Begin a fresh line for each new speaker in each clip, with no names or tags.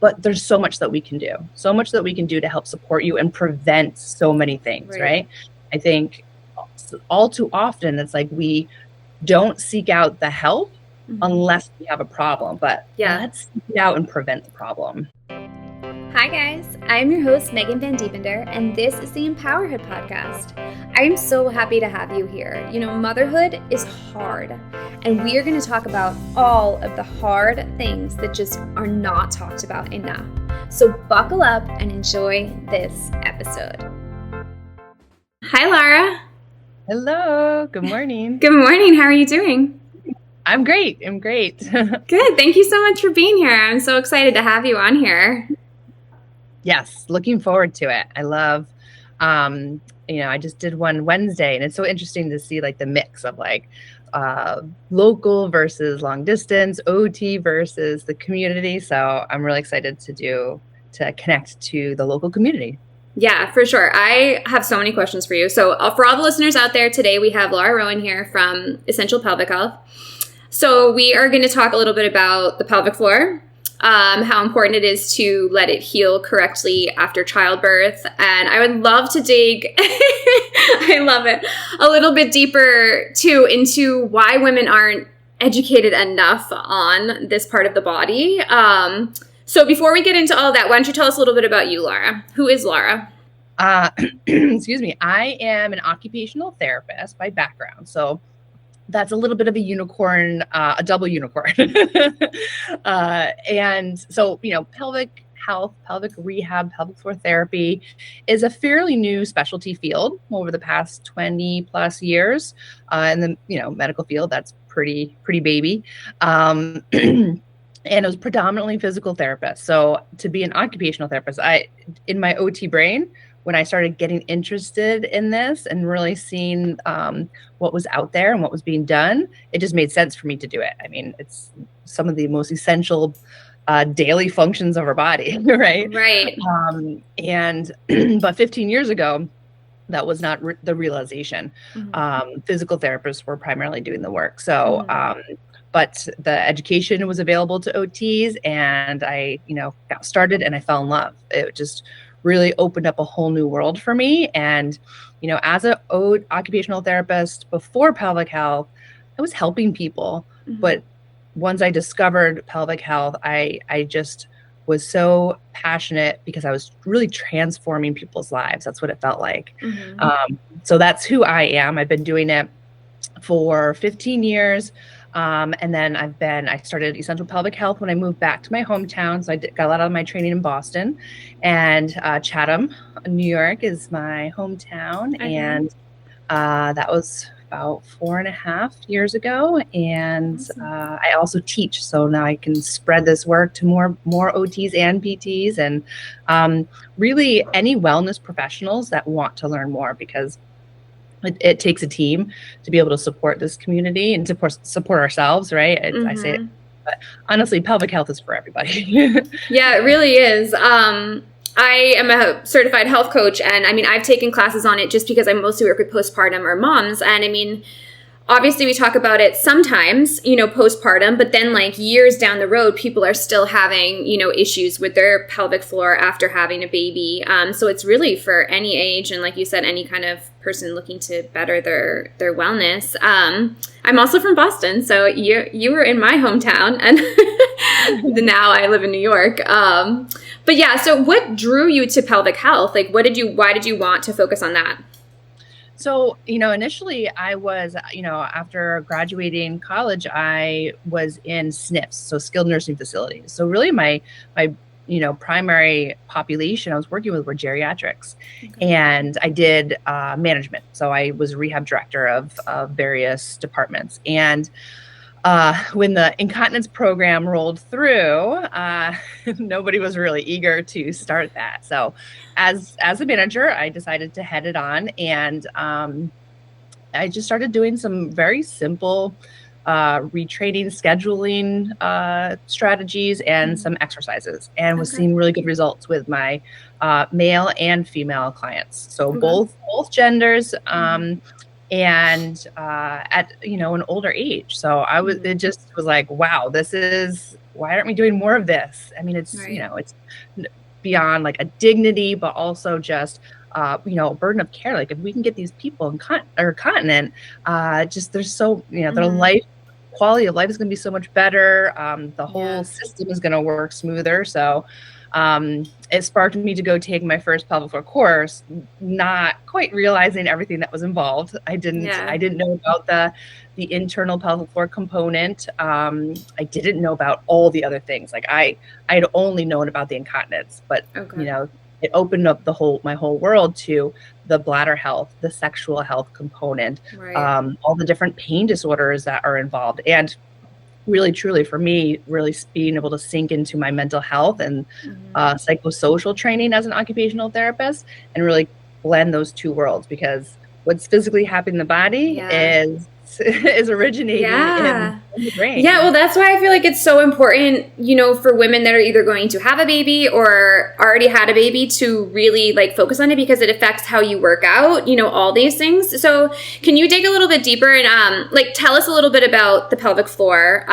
but there's so much that we can do to help support you and prevent so many things, right? I think all too often it's like we don't seek out the help unless we have a problem, but let's seek it out and prevent the problem.
Hi guys, I'm your host Megan Van Dievender, and this is the Empowerhood Podcast. I'm so happy to have you here. You know, motherhood is hard, and we are going to talk about all of the hard things that just are not talked about enough. So buckle up and enjoy this episode. Hi Lara.
Hello, good morning.
Good morning, how are you doing?
I'm great.
Good, thank you so much for being here. I'm so excited to have you on here.
Yes, looking forward to it. I love, I just did one Wednesday, and it's so interesting to see like the mix of like local versus long distance, OT versus the community. So I'm really excited to connect to the local community.
Yeah, for sure. I have so many questions for you. So for all the listeners out there today, we have Lara Rowan here from Essential Pelvic Health. So we are going to talk a little bit about the pelvic floor, how important it is to let it heal correctly after childbirth. And I would love to dig, I love it, a little bit deeper too into why women aren't educated enough on this part of the body. So before we get into all that, why don't you tell us a little bit about you, Lara? Who is Lara?
Excuse me. I am an occupational therapist by background. So that's a little bit of a unicorn, a double unicorn. And so, pelvic health, pelvic rehab, pelvic floor therapy is a fairly new specialty field over the past 20 plus years. In the, medical field, that's pretty baby. And it was predominantly physical therapist. So to be an occupational therapist, in my OT brain, when I started getting interested in this and really seeing what was out there and what was being done, it just made sense for me to do it. I mean, it's some of the most essential daily functions of our body, right?
Right.
But 15 years ago, that was not the realization. Physical therapists were primarily doing the work. So, but the education was available to OTs, and I, got started and I fell in love. It just really opened up a whole new world for me. And, as an occupational therapist before pelvic health, I was helping people. But once I discovered pelvic health, I just was so passionate because I was really transforming people's lives. That's what it felt like. So that's who I am. I've been doing it for 15 years. And then I started Essential Pelvic Health when I moved back to my hometown. So I got a lot of my training in Boston, and Chatham, New York is my hometown. And that was about 4.5 years ago. And I also teach. So now I can spread this work to more OTs and PTs, and really any wellness professionals that want to learn more, because it takes a team to be able to support this community and support ourselves, right? I say it, but honestly, pelvic health is for everybody.
Yeah, it really is. I am a certified health coach, and I mean, I've taken classes on it just because I mostly work with postpartum or moms. And I mean, obviously we talk about it sometimes, postpartum, but then like years down the road, people are still having, issues with their pelvic floor after having a baby. So it's really for any age. And like you said, any kind of person looking to better their wellness. I'm also from Boston. So you were in my hometown, and now I live in New York. But yeah, so what drew you to pelvic health? Like, why did you want to focus on that?
So, initially I was, after graduating college, I was in SNFs, so skilled nursing facilities. So really my primary population I was working with were geriatrics. And I did management. So I was rehab director of various departments. And when the incontinence program rolled through, nobody was really eager to start that. So as a manager, I decided to head it on, and I just started doing some very simple retraining, scheduling strategies and some exercises, and was seeing really good results with my male and female clients. So both genders. and at an older age. So it just was like, wow, why aren't we doing more of this? I mean, it's it's beyond like a dignity, but also just a burden of care. Like if we can get these people continent, just there's so their life quality of life is going to be so much better. The whole system is going to work smoother. So it sparked me to go take my first pelvic floor course, not quite realizing everything that was involved. I didn't know about the internal pelvic floor component. I didn't know about all the other things. Like I had only known about the incontinence, but it opened up my whole world to the bladder health, the sexual health component, all the different pain disorders that are involved. And really, truly, for me, really being able to sink into my mental health and psychosocial training as an occupational therapist and really blend those two worlds, because what's physically happening in the body is originating in the brain.
Yeah, well, that's why I feel like it's so important, for women that are either going to have a baby or already had a baby to really like focus on it, because it affects how you work out, all these things. So can you dig a little bit deeper and tell us a little bit about the pelvic floor,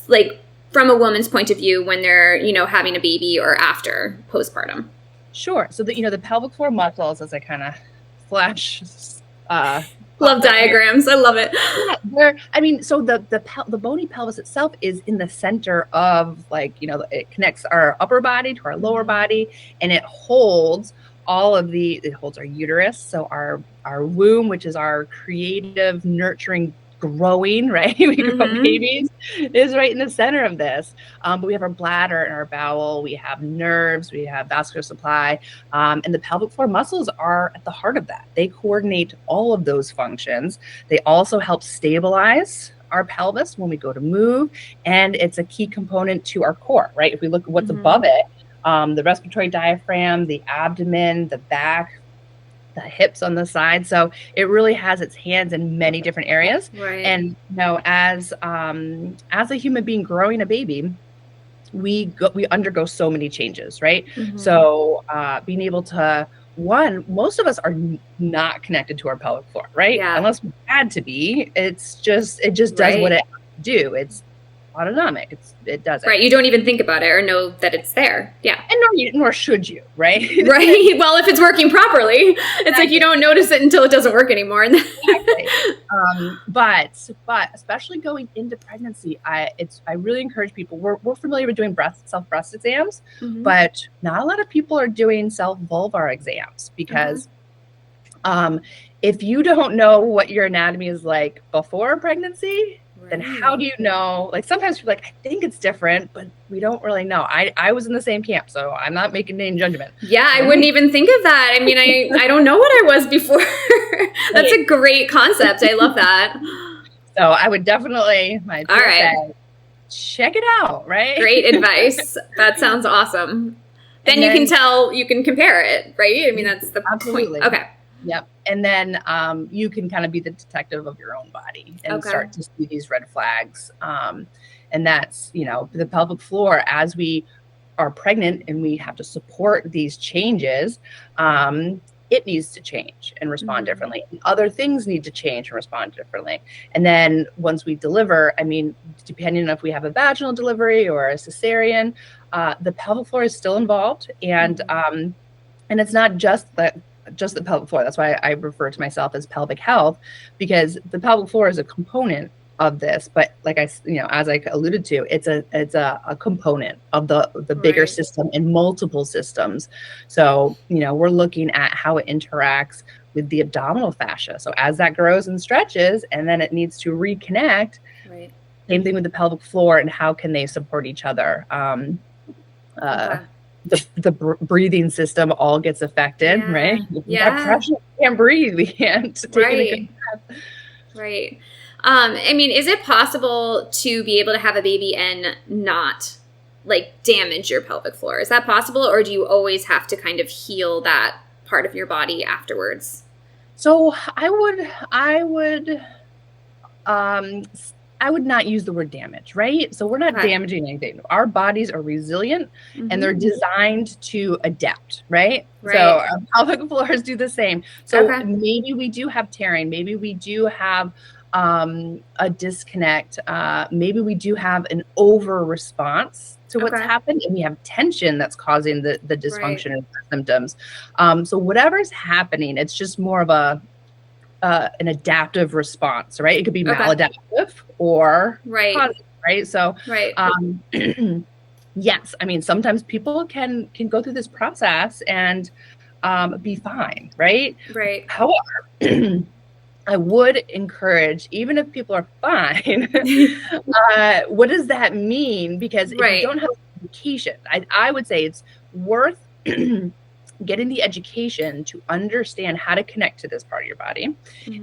like from a woman's point of view when they're, having a baby or after postpartum?
Sure. So the pelvic floor muscles, as I kind of flash
love diagrams. I love it.
Yeah, so the bony pelvis itself is in the center of it connects our upper body to our lower body, and it holds it holds our uterus. So our womb, which is our creative, nurturing, growing, right? We grow babies, is right in the center of this. But we have our bladder and our bowel, we have nerves, we have vascular supply, and the pelvic floor muscles are at the heart of that. They coordinate all of those functions. They also help stabilize our pelvis when we go to move, and it's a key component to our core, right? If we look at what's above it, the respiratory diaphragm, the abdomen, the back, the hips on the side. So it really has its hands in many different areas.
Right.
And as a human being growing a baby, we undergo so many changes, right? So being able to, most of us are not connected to our pelvic floor, right?
Yeah.
Unless we had to be. It just does what it do. It's autonomic. It does it.
Right. You don't even think about it or know that it's there. Yeah.
And nor should you, right?
Right. Well, if it's working properly, it's like you don't notice it until it doesn't work anymore.
Exactly. But especially going into pregnancy, I really encourage people. We're familiar with doing self breast exams, but not a lot of people are doing self vulvar exams, because if you don't know what your anatomy is like before pregnancy, then how do you know? Like sometimes you're like, I think it's different, but we don't really know. I was in the same camp, so I'm not making any judgment.
Yeah, I wouldn't even think of that. I mean, I don't know what I was before. That's a great concept. I love that.
So I would definitely, check it out, right?
Great advice. That sounds awesome. Then you can tell, you can compare it, right? I mean, that's the point. Okay.
Yep. And then you can kind of be the detective of your own body and start to see these red flags. And that's, the pelvic floor, as we are pregnant and we have to support these changes, it needs to change and respond differently. And other things need to change and respond differently. And then once we deliver, I mean, depending on if we have a vaginal delivery or a cesarean, the pelvic floor is still involved. And it's not just the pelvic floor. That's why I refer to myself as pelvic health, because the pelvic floor is a component of this. But like as I alluded to, it's a component of the bigger system and multiple systems. So, we're looking at how it interacts with the abdominal fascia. So as that grows and stretches, and then it needs to reconnect, same thing with the pelvic floor, and how can they support each other? The breathing system all gets affected, right?
Yeah.
Pressure, we can't breathe. We can't take a good breath.
Right. I mean, is it possible to be able to have a baby and not damage your pelvic floor? Is that possible? Or do you always have to kind of heal that part of your body afterwards?
So I would, I would not use the word damage, right? So we're not damaging anything. Our bodies are resilient and they're designed to adapt, right? So our pelvic floors do the same. So maybe we do have tearing. Maybe we do have a disconnect. Maybe we do have an over response to what's happened, and we have tension that's causing the dysfunction and symptoms. So whatever's happening, it's just more of an adaptive response, right? It could be maladaptive or positive, right? So, yes, I mean, sometimes people can go through this process and be fine, right?
Right.
However, I would encourage, even if people are fine, what does that mean? Because if you don't have education, I would say it's worth getting the education to understand how to connect to this part of your body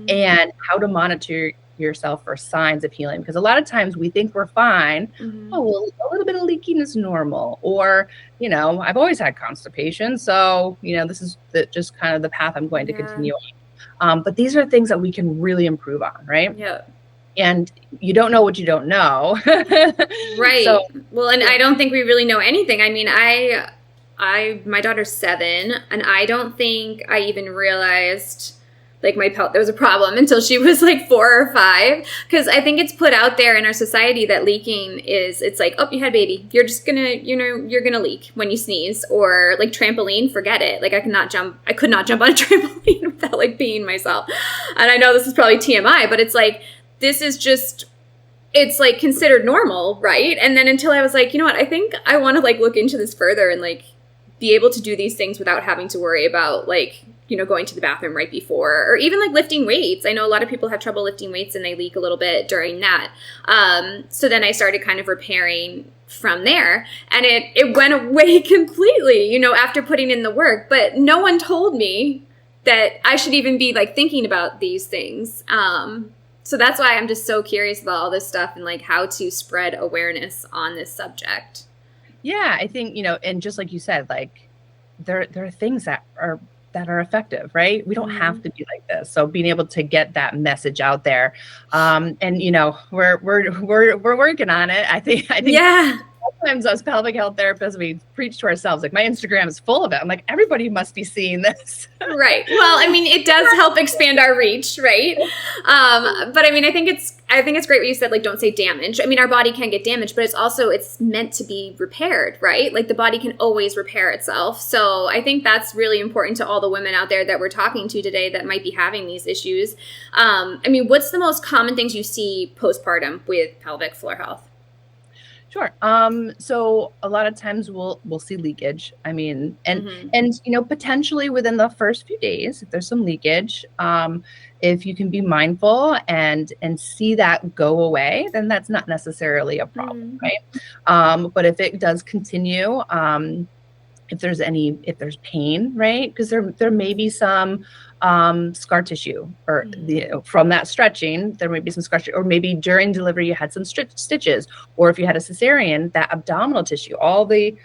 and how to monitor yourself for signs of healing. Because a lot of times we think we're fine. Oh, well, a little bit of leaking is normal. Or, I've always had constipation. So, this is just kind of the path I'm going to continue on. But these are things that we can really improve on, right?
Yeah.
And you don't know what you don't know.
Right. So, well, and I don't think we really know anything. I mean, my daughter's 7, and I don't think I even realized like there was a problem until she was like 4 or 5. Because I think it's put out there in our society that leaking it's like, oh, you had a baby, you're just gonna, you're gonna leak when you sneeze. Or like trampoline, forget it. Like I could not jump on a trampoline without like peeing myself. And I know this is probably TMI, but it's like, this is just, it's like considered normal, right? And then until I was like, you know what, I think I want to like look into this further and like be able to do these things without having to worry about like, going to the bathroom right before, or even like lifting weights. I know a lot of people have trouble lifting weights and they leak a little bit during that. So then I started kind of repairing from there, and it went away completely, after putting in the work. But no one told me that I should even be like thinking about these things. So that's why I'm just so curious about all this stuff and like how to spread awareness on this subject.
Yeah, I think, and just like you said, like there are things that are effective, right? We don't have to be like this. So being able to get that message out there, and we're working on it. I think sometimes us pelvic health therapists, we preach to ourselves. Like my Instagram is full of it. I'm like, everybody must be seeing this.
Right. Well, I mean, it does help expand our reach, right? But I mean, I think it's great what you said, like, don't say damage. I mean, our body can get damaged, but it's meant to be repaired, right? Like the body can always repair itself. So I think that's really important to all the women out there that we're talking to today that might be having these issues. I mean, what's the most common things you see postpartum with pelvic floor health?
Sure. So a lot of times we'll see leakage. I mean, and potentially within the first few days, if there's some leakage, if you can be mindful and see that go away, then that's not necessarily a problem, right? But if it does continue, if there's pain, right? Because there may be some scar tissue, or from that stretching, there may be some scar tissue, or maybe during delivery you had some stitches, or if you had a cesarean, that abdominal tissue, all the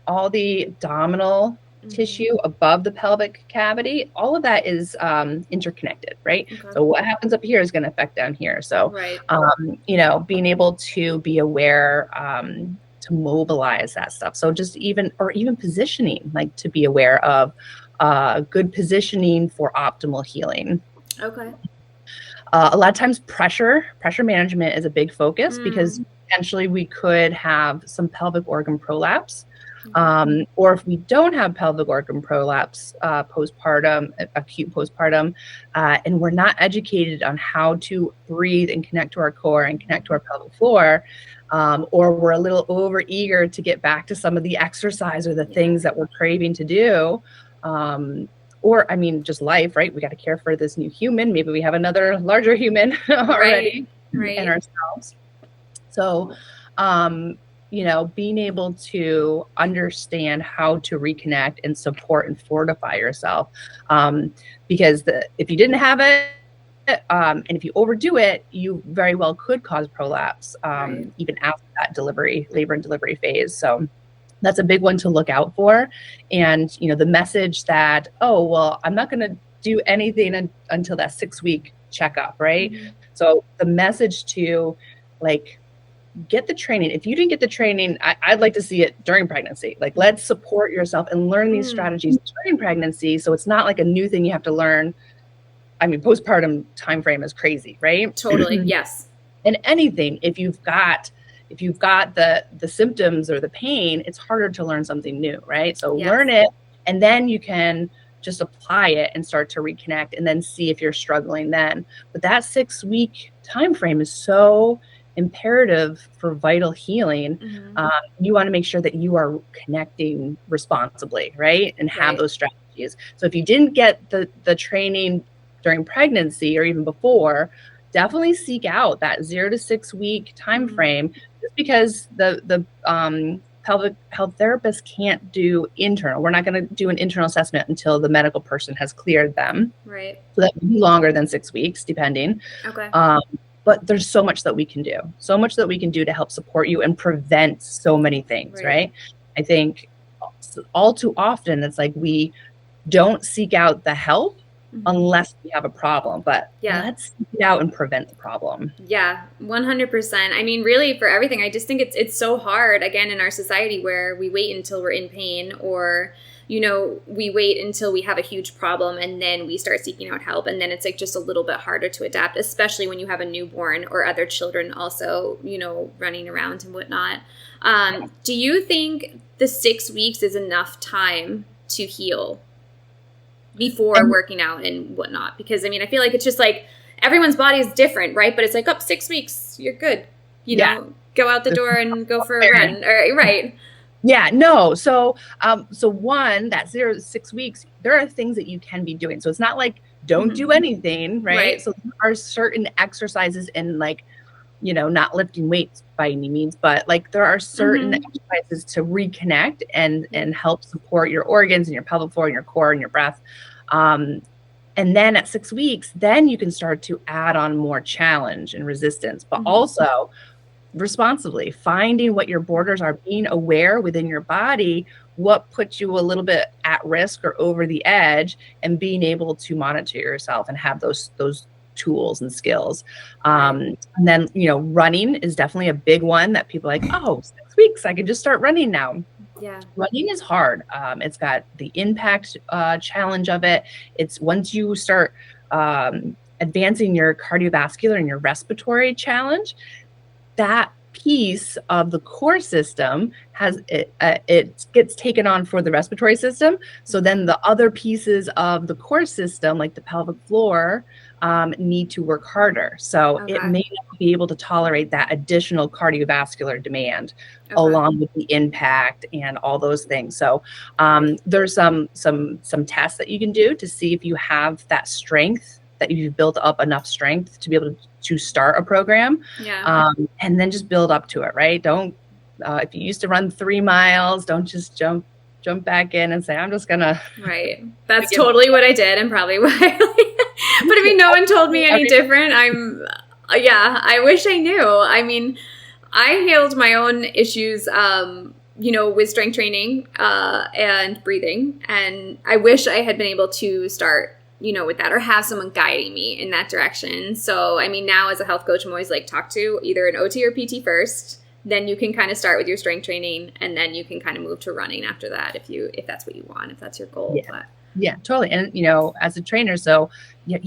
abdominal tissue above the pelvic cavity, all of that is interconnected, right? Okay. So what happens up here is going to affect down here. So, being able to be aware, to mobilize that stuff. So just even positioning, like to be aware of good positioning for optimal healing. Okay. A lot of times pressure management is a big focus because potentially we could have some pelvic organ prolapse. Or if we don't have pelvic organ prolapse postpartum, acute postpartum, and we're not educated on how to breathe and connect to our core and connect to our pelvic floor, or we're a little over eager to get back to some of the exercise or the things that we're craving to do, or I mean, just life, right? We got to care for this new human. Maybe we have another larger human already in ourselves. So, being able to understand how to reconnect and support and fortify yourself. Because if you didn't have it, and if you overdo it, you very well could cause prolapse, even after that labor and delivery phase. So that's a big one to look out for. And, the message that, oh, well, I'm not going to do anything until that 6-week checkup, right? So the message to like get the training. If you didn't get the training, I'd like to see it during pregnancy. Like, let's support yourself and learn these strategies during pregnancy. So it's not like a new thing you have to learn. I mean, postpartum time frame is crazy, right?
Totally. Yes.
And anything, if you've got the symptoms or the pain, it's harder to learn something new, right? So learn it, and then you can just apply it and start to reconnect, and then see if you're struggling then. But that 6-week time frame is so imperative for vital healing. You want to make sure that you are connecting responsibly, right? And have those strategies. So if you didn't get the training during pregnancy or even before, definitely seek out that 0 to 6 week time frame, just because the pelvic health therapist can't do internal. We're not going to do an internal assessment until the medical person has cleared them.
Right.
So that would be longer than 6 weeks, depending.
Okay.
But there's so much that we can do, to help support you and prevent so many things, right? I think all too often it's like we don't seek out the help unless we have a problem, but let's seek it out and prevent the problem.
Yeah, 100%. I mean, really, for everything, I just think it's so hard, again, in our society where we wait until we're in pain, or we wait until we have a huge problem and then we start seeking out help. And then it's like just a little bit harder to adapt, especially when you have a newborn or other children also, running around and whatnot. Do you think the 6 weeks is enough time to heal before working out and whatnot? Because I mean, I feel like it's just like everyone's body is different, right? But it's like, 6 weeks, you're good. Go out the door and go for a run. Right.
Yeah, no. So one, that 0 to 6 weeks, there are things that you can be doing. So it's not like don't do anything, right? So there are certain exercises, and like, not lifting weights by any means, but like there are certain exercises to reconnect and help support your organs and your pelvic floor and your core and your breath. And then at 6 weeks, then you can start to add on more challenge and resistance, but also responsibly finding what your borders are, being aware within your body, what puts you a little bit at risk or over the edge, and being able to monitor yourself and have those tools and skills. And then, running is definitely a big one that people are like, 6 weeks, I can just start running now.
Yeah.
Running is hard. It's got the impact challenge of it. It's once you start advancing your cardiovascular and your respiratory challenge, that piece of the core system it gets taken on for the respiratory system. So then the other pieces of the core system, like the pelvic floor, need to work harder. So it may not be able to tolerate that additional cardiovascular demand along with the impact and all those things. So there's some tests that you can do to see if you have that strength, that you've built up enough strength to be able to start a program. And then just build up to it, right? Don't, if you used to run 3 miles, don't just jump back in and say, I'm just gonna.
Right. That's totally what I did, and probably why. But I mean, no one told me any different. I wish I knew. I mean, I healed my own issues, with strength training and breathing. And I wish I had been able to start with that, or have someone guiding me in that direction. So, I mean, now as a health coach, I'm always like, talk to either an OT or PT first, then you can kind of start with your strength training, and then you can kind of move to running after that if that's what you want, if that's your goal.
Yeah, totally. And, as a trainer, so get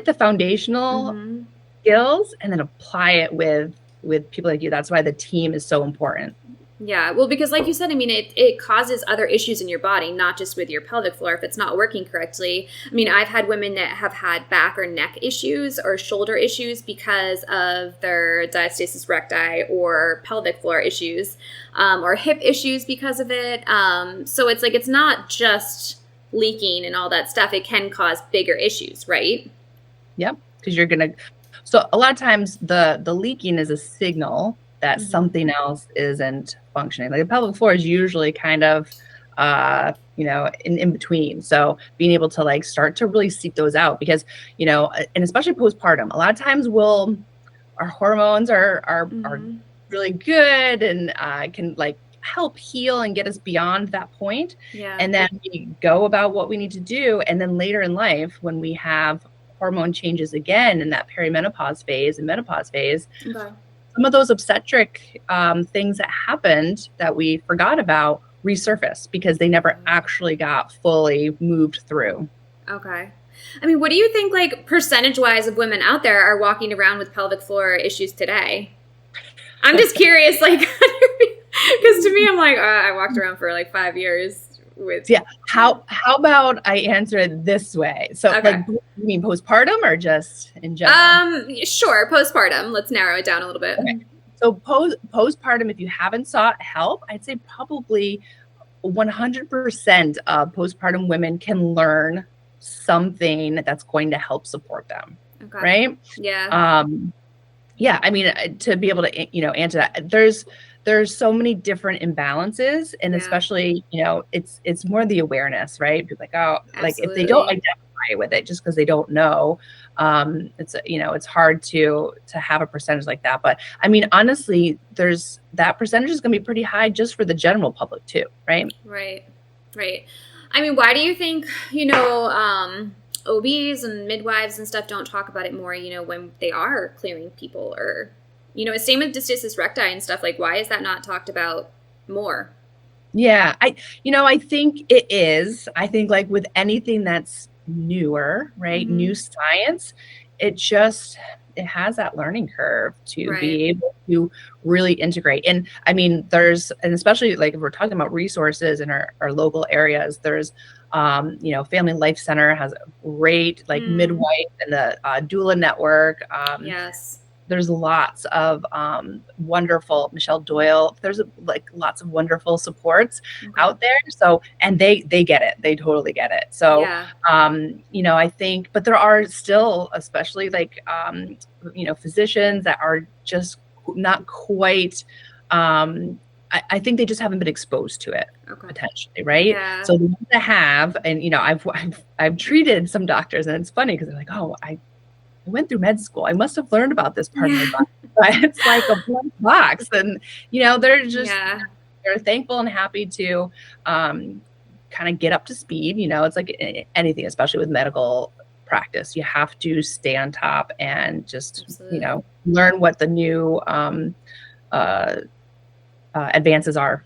the foundational skills and then apply it with people like you. That's why the team is so important.
Yeah, well, because like you said, I mean, it causes other issues in your body, not just with your pelvic floor if it's not working correctly. I mean, I've had women that have had back or neck issues or shoulder issues because of their diastasis recti, or pelvic floor issues, or hip issues because of it. So it's like, it's not just leaking and all that stuff. It can cause bigger issues, right?
Yep, because so a lot of times the leaking is a signal that something else isn't functioning. Like the pelvic floor is usually kind of, in between. So being able to like start to really seek those out, because, and especially postpartum, a lot of times our hormones are really good and can like help heal and get us beyond that point.
Yeah.
And then we go about what we need to do. And then later in life, when we have hormone changes again in that perimenopause phase and menopause phase,
Okay.
some of those obstetric things that happened that we forgot about resurface because they never actually got fully moved through.
Okay. I mean, what do you think, like, percentage-wise of women out there are walking around with pelvic floor issues today? I'm just curious, like, because to me, I'm like, I walked around for like 5 years with.
Yeah. How about I answer it this way? So,
Okay.
like, you mean postpartum or just in general?
Sure, postpartum. Let's narrow it down a little bit.
Okay. So postpartum, if you haven't sought help, I'd say probably 100% of postpartum women can learn something that's going to help support them.
Okay.
Right?
Yeah.
Yeah. I mean, to be able to, answer that, there's so many different imbalances, and especially, it's more the awareness, right? People like, oh, like if they don't identify with it just because they don't know, it's hard to have a percentage like that. But I mean, honestly, that percentage is going to be pretty high just for the general public too, right?
Right. I mean, why do you think, OBs and midwives and stuff don't talk about it more, when they are clearing people, or, same with dystasis recti and stuff, like, why is that not talked about more?
Yeah, I think it is. I think like with anything that's newer, right?
Mm-hmm.
New science, it has that learning curve to be able to really integrate. And I mean, and especially like if we're talking about resources in our local areas, there's, Family Life Center has a great like midwife and the doula network.
Yes.
There's lots of wonderful Michelle Doyle. There's like lots of wonderful supports out there. So, and they get it. They totally get it. So, I think, but there are still, especially like, physicians that are just not quite, I think they just haven't been exposed to it potentially. Right.
Yeah.
So the ones that have, and, I've treated some doctors, and it's funny because they're like, oh, I went through med school. I must have learned about this part of my body. But it's like a blank box. And, they're just, they're thankful and happy to kind of get up to speed. It's like anything, especially with medical practice. You have to stay on top and just, learn what the new advances are.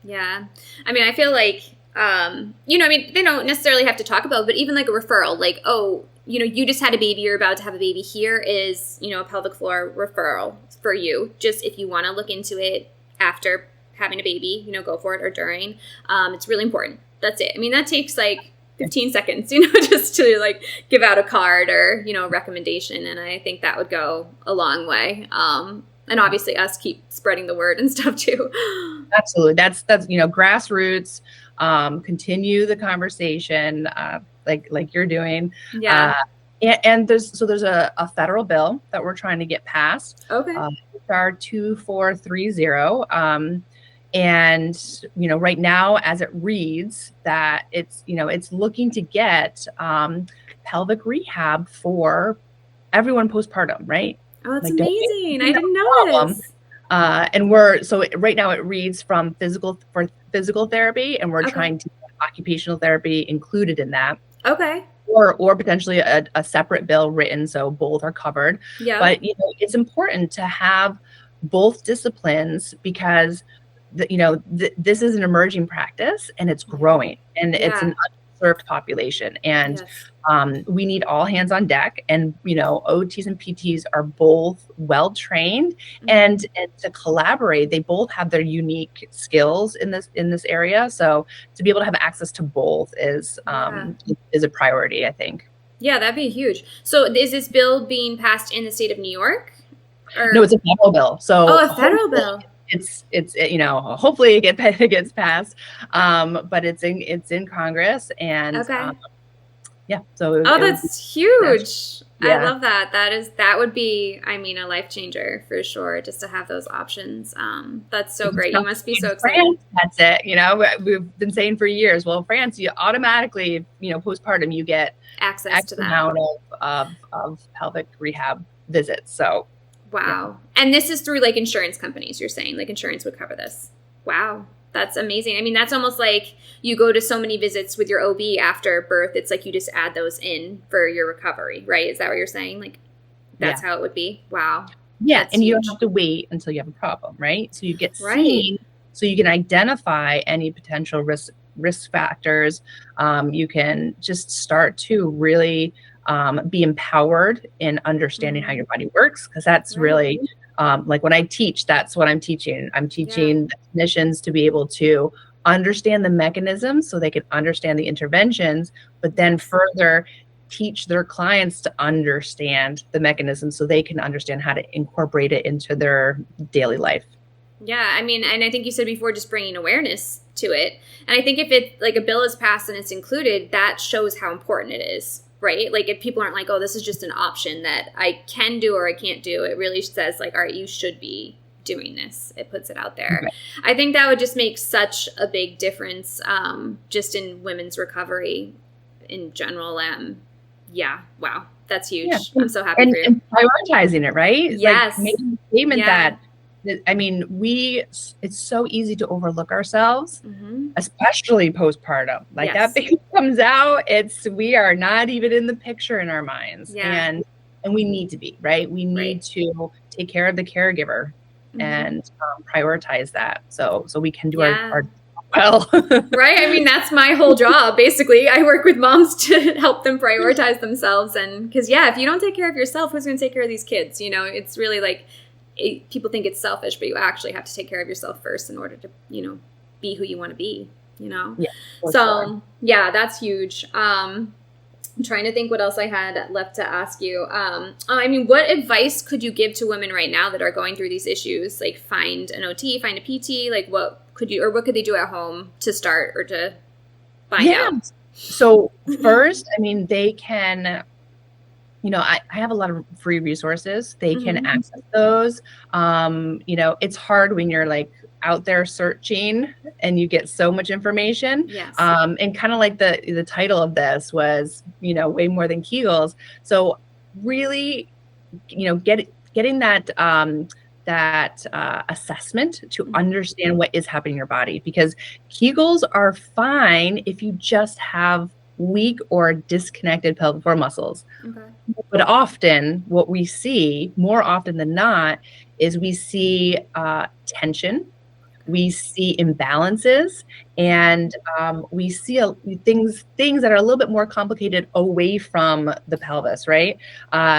Yeah. I mean, I feel like, they don't necessarily have to talk about, but even like a referral, like, oh, you just had a baby, you're about to have a baby. Here is, a pelvic floor referral for you. Just if you want to look into it after having a baby, go for it, or during. It's really important. That's it. I mean, that takes like 15 seconds, just to like give out a card or, a recommendation. And I think that would go a long way. And obviously us keep spreading the word and stuff too.
Absolutely. That's, grassroots, continue the conversation, like you're doing.
Yeah.
And there's a federal bill that we're trying to get passed.
Okay.
HR 2430. And, right now, as it reads, that it's looking to get pelvic rehab for everyone postpartum, right?
Oh, that's like, amazing. I didn't know this.
And right now it reads for physical therapy, and we're trying to get occupational therapy included in that.
Okay.
Or potentially a separate bill written so both are covered.
Yeah.
But it's important to have both disciplines because this is an emerging practice and it's growing, and it's an underserved population, and we need all hands on deck. And OTs and PTs are both well trained, and to collaborate, they both have their unique skills in this area. So to be able to have access to both is a priority, I think.
Yeah, that'd be huge. So is this bill being passed in the state of New York?
No, it's a federal bill. So
a federal bill.
It's hopefully it gets passed, but it's in Congress, and so
that's huge. I love that. That would be, I mean, a life changer for sure, just to have those options. That's so great. You must be so excited.
France, that's it. We've been saying for years, well, France, you automatically, postpartum, you get
access to that
amount of pelvic rehab visits. So
wow. And this is through like insurance companies, you're saying, like insurance would cover this. Wow. That's amazing. I mean, that's almost like you go to so many visits with your OB after birth. It's like you just add those in for your recovery, right? Is that what you're saying? Like, that's how it would be. Wow.
Yeah.
That's
And you
huge.
don't have to wait until you have a problem, right? So you get
Right.
seen, so you can identify any potential risk factors. You can just start to really be empowered in understanding how your body works, because that's really like when I teach, that's what I'm teaching. I'm teaching the clinicians to be able to understand the mechanisms so they can understand the interventions, but then further teach their clients to understand the mechanism so they can understand how to incorporate it into their daily life.
Yeah, I mean, and I think you said before, just bringing awareness to it. And I think if it, like, a bill is passed and it's included, that shows how important it is, right? Like, if people aren't like, oh, this is just an option that I can do or I can't do, it really says like, all right, you should be doing this. It puts it out there. Right. I think that would just make such a big difference just in women's recovery in general. Yeah, wow, that's huge. I'm so happy for you.
And prioritizing it, right?
Yes.
Like making a statement that, I mean, it's so easy to overlook ourselves, especially postpartum. Like that baby comes out, we are not even in the picture in our minds. And we need to be, right? We need to take care of the caregiver and prioritize that. So we can do our well.
Right. I mean, that's my whole job. Basically, I work with moms to help them prioritize themselves. And because, if you don't take care of yourself, who's going to take care of these kids? You know, it's really like people think it's selfish, but you actually have to take care of yourself first in order to, be who you want to be, So, that's huge. I'm trying to think what else I had left to ask you. I mean, what advice could you give to women right now that are going through these issues? Like, find an OT, find a PT, like what could they do at home to start or to find out?
So first, I mean, they can, I have a lot of free resources. They can access those. It's hard when you're like out there searching and you get so much information.
Yes.
And kind of like the title of this was, way more than Kegels. So really, getting that, assessment to understand what is happening in your body, because Kegels are fine if you just have weak or disconnected pelvic floor muscles. Okay. But often what we see, more often than not, is we see tension, we see imbalances, and we see things that are a little bit more complicated away from the pelvis, right?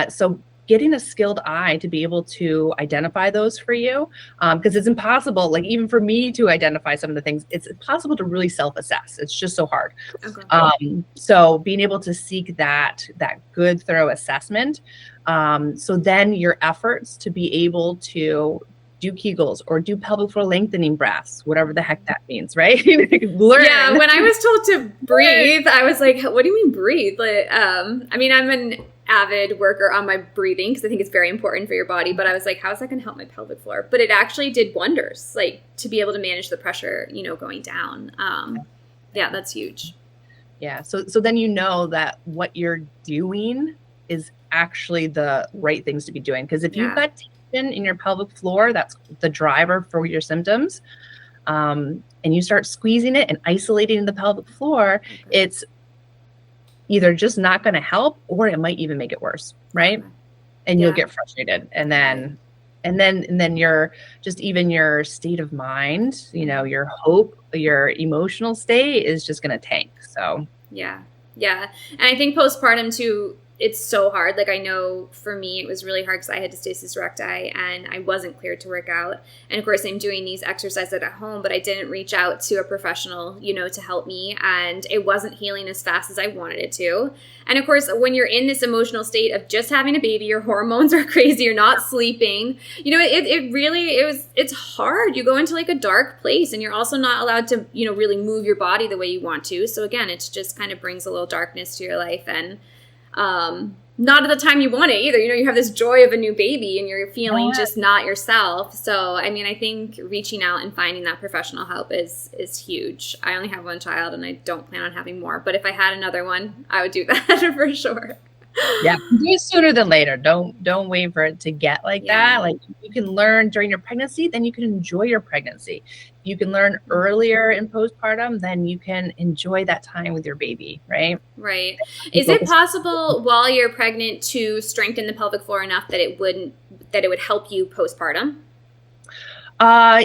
So getting a skilled eye to be able to identify those for you, because it's impossible, like even for me to identify some of the things, it's impossible to really self-assess. It's just so hard. Okay. So being able to seek that good, thorough assessment, so then your efforts to be able to do Kegels or do pelvic floor lengthening breaths, whatever the heck that means, right? Learn.
Yeah, when I was told to breathe, I was like, what do you mean breathe? Like, I mean, I'm an avid worker on my breathing because I think it's very important for your body, but I was like, how is that going to help my pelvic floor? But it actually did wonders, like to be able to manage the pressure, going down. That's huge.
Yeah. So then that what you're doing is actually the right things to be doing. Because if you've got tension in your pelvic floor, that's the driver for your symptoms. And you start squeezing it and isolating the pelvic floor, it's either just not going to help, or it might even make it worse, right? And you'll get frustrated, and then your just even your state of mind, your hope, your emotional state is just going to tank. So
yeah, and I think postpartum too, it's so hard. Like, I know for me, it was really hard because I had dystasis recti and I wasn't cleared to work out. And of course, I'm doing these exercises at home, but I didn't reach out to a professional, to help me. And it wasn't healing as fast as I wanted it to. And of course, when you're in this emotional state of just having a baby, your hormones are crazy, you're not sleeping, it's hard. You go into like a dark place and you're also not allowed to, really move your body the way you want to. So again, it just kind of brings a little darkness to your life, and not at the time you want it either. You have this joy of a new baby and you're feeling just not yourself. So, I mean, I think reaching out and finding that professional help is huge. I only have one child and I don't plan on having more, but if I had another one, I would do that for sure.
Yeah, do it sooner than later. Don't wait for it to get like that. Like, you can learn during your pregnancy, then you can enjoy your pregnancy. you can learn earlier in postpartum, then you can enjoy that time with your baby, right?
Right. Is it possible while you're pregnant to strengthen the pelvic floor enough that it would help you postpartum?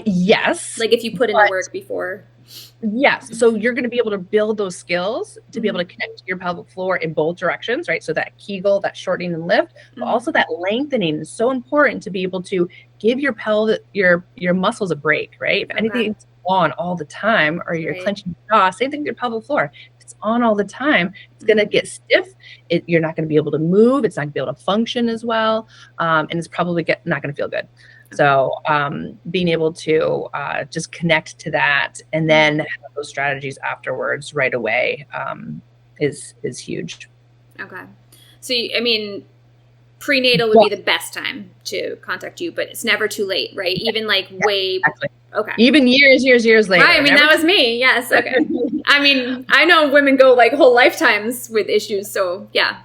Yes.
Like if you put in the work before.
Yes. So you're going to be able to build those skills to be able to connect to your pelvic floor in both directions, right? So that Kegel, that shortening and lift, but also that lengthening is so important to be able to give your pelvic, your muscles a break, right? If anything's on all the time, or you're clenching your jaw, same thing with your pelvic floor. If it's on all the time, it's going to get stiff. You're not going to be able to move. It's not going to be able to function as well. And it's probably not going to feel good. So being able to just connect to that and then have those strategies afterwards right away is huge.
Okay. So, I mean, prenatal would be the best time to contact you, but it's never too late, right? Even like way...
Exactly.
Okay.
Even years later.
Right. I mean, that was me. Yes. Okay. I mean, I know women go like whole lifetimes with issues. So, yeah.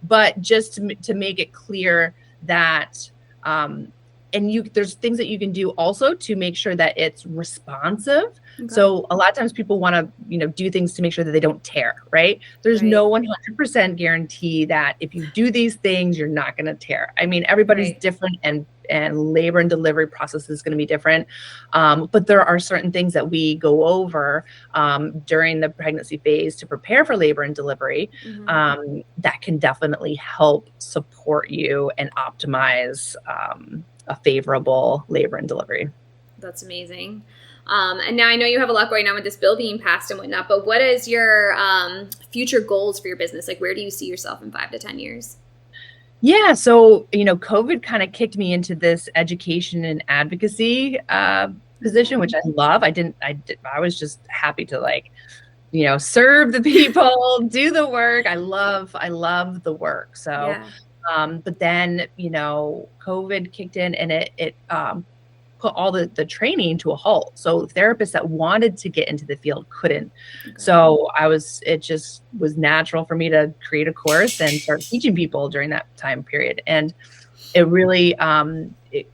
But just to make it clear that... and there's things that you can do also to make sure that it's responsive. Okay. So a lot of times people want to, do things to make sure that they don't tear, right? There's no 100% guarantee that if you do these things, you're not going to tear. I mean, everybody's different and labor and delivery process is going to be different. But there are certain things that we go over during the pregnancy phase to prepare for labor and delivery that can definitely help support you and optimize a favorable labor and delivery.
That's amazing. And now I know you have a lot going on with this bill being passed and whatnot, but what is your future goals for your business? Like, where do you see yourself in 5 to 10 years?
Yeah. So, COVID kind of kicked me into this education and advocacy position, which I love. I was just happy to serve the people, do the work. I love the work. So, but then, COVID kicked in and it put all the training to a halt. So therapists that wanted to get into the field couldn't. Okay. So it just was natural for me to create a course and start teaching people during that time period. And it really, it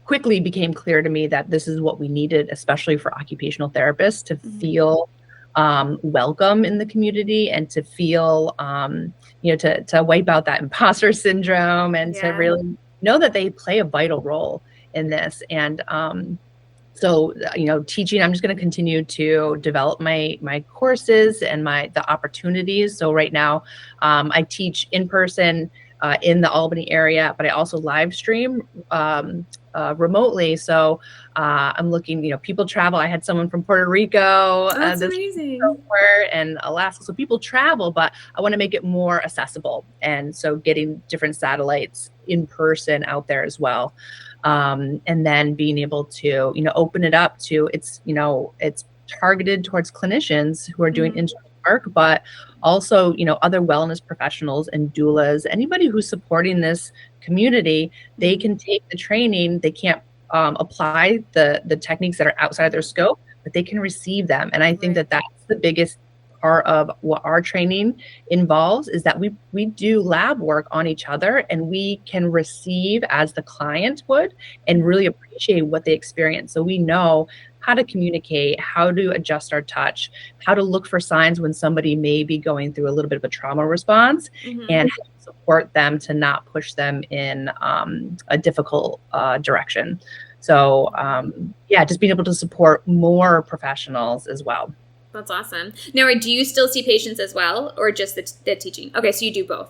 quickly became clear to me that this is what we needed, especially for occupational therapists, to feel welcome in the community and to feel, to wipe out that imposter syndrome and to really know that they play a vital role in this. And so, teaching, I'm just going to continue to develop my courses and the opportunities. So right now, I teach in person in the Albany area, but I also live stream remotely. So I'm looking, people travel. I had someone from Puerto Rico,
that's amazing,
and Alaska. So people travel, but I want to make it more accessible. And so getting different satellites in person out there as well. And then being able to, open it up to it's targeted towards clinicians who are doing internal work, but also, other wellness professionals and doulas, anybody who's supporting this community, they can take the training. They can't apply the techniques that are outside of their scope, but they can receive them. And I think that that's the biggest part of what our training involves, is that we do lab work on each other and we can receive as the client would and really appreciate what they experience. So we know how to communicate, how to adjust our touch, how to look for signs when somebody may be going through a little bit of a trauma response, and how to support them to not push them in a difficult direction. So just being able to support more professionals as well.
That's awesome. Now, do you still see patients as well, or just the teaching? Okay, so you do both.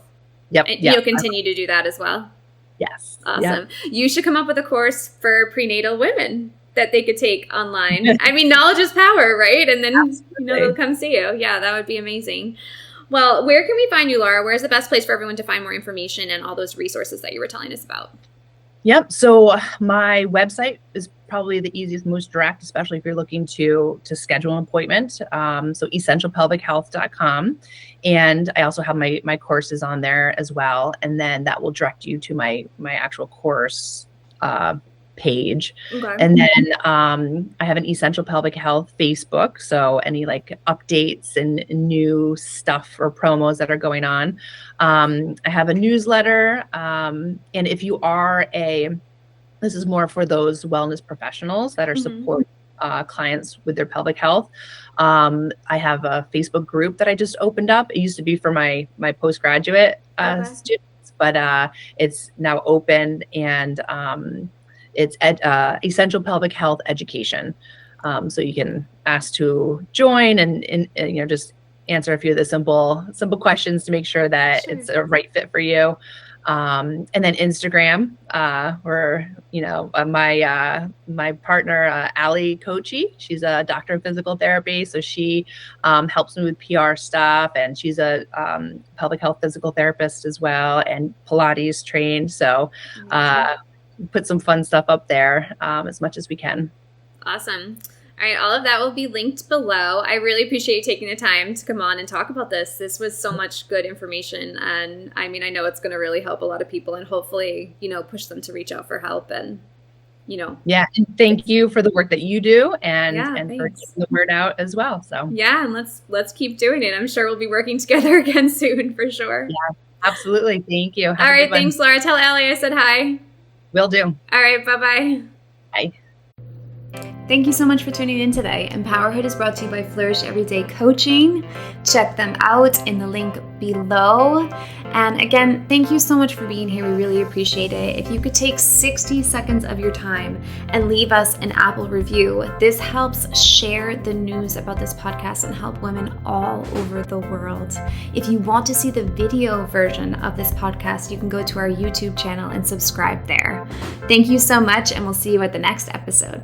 Yep.
And you'll continue to do that as well?
Yes.
Awesome.
Yep.
You should come up with a course for prenatal women that they could take online. I mean, knowledge is power, right? And then they'll come see you. Yeah, that would be amazing. Well, where can we find you, Laura? Where's the best place for everyone to find more information and all those resources that you were telling us about?
Yep. So my website is probably the easiest, most direct, especially if you're looking to schedule an appointment. So essentialpelvichealth.com. And I also have my courses on there as well. And then that will direct you to my actual course page. Okay. And then I have an Essential Pelvic Health Facebook. So any updates and new stuff or promos that are going on. I have a newsletter. And if you are this is more for those wellness professionals that are supporting clients with their pelvic health. I have a Facebook group that I just opened up. It used to be for my postgraduate students, but it's now open, and it's Essential Pelvic Health Education. So you can ask to join and just answer a few of the simple questions to make sure that it's a right fit for you. And then Instagram, where my partner Allie Kochi, she's a doctor of physical therapy, so she helps me with PR stuff, and she's a pelvic health physical therapist as well, and Pilates trained. So put some fun stuff up there as much as we can.
Awesome. All right, all of that will be linked below. I really appreciate you taking the time to come on and talk about this. This was so much good information, and I mean, I know it's going to really help a lot of people, and hopefully, push them to reach out for help. And
yeah, and thank you for the work that you do, and for getting the word out as well. So
yeah, and let's keep doing it. I'm sure we'll be working together again soon for sure.
Yeah, absolutely. Thank you.
All right, thanks, Laura. Tell Allie I said hi.
Will do.
All right, bye-bye.
Bye.
Thank you so much for tuning in today. Empowerhood is brought to you by Flourish Everyday Coaching. Check them out in the link below. And again, thank you so much for being here. We really appreciate it. If you could take 60 seconds of your time and leave us an Apple review, this helps share the news about this podcast and help women all over the world. If you want to see the video version of this podcast, you can go to our YouTube channel and subscribe there. Thank you so much, and we'll see you at the next episode.